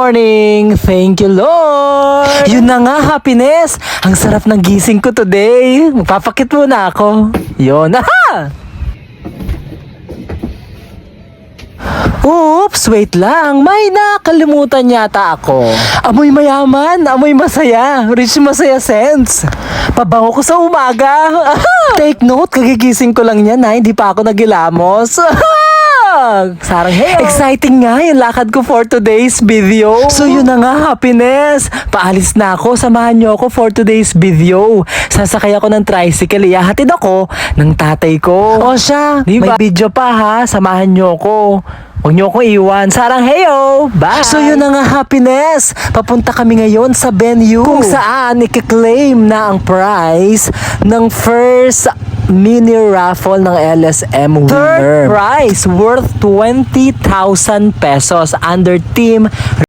morning! Thank you, Lord! Yun na nga, happiness! Ang sarap ng gising ko today. Magpapakit muna ako. Yun. Aha! Oops, wait lang. May nakalimutan yata ako. Amoy mayaman, amoy masaya. Rich masaya sense. Pabango ko sa umaga. Take note, kagigising ko lang yan ha. Hindi pa ako nagilamos. Sarang hey. Exciting nga yung lakad ko for today's video. So yun na nga, happiness. Paalis na ako. Samahan nyo ako for today's video. Sasakay ako ng tricycle. Ihahatid ako ng tatay ko. O siya, diba? May video pa ha. Samahan nyo ako. Huwag niyo akong iwan. Sarang heyo! Bye! So yun na nga, happiness! Papunta kami ngayon sa venue kung saan i-claim na ang prize ng first mini raffle ng LSM winner. Third prize worth 20,000 pesos under team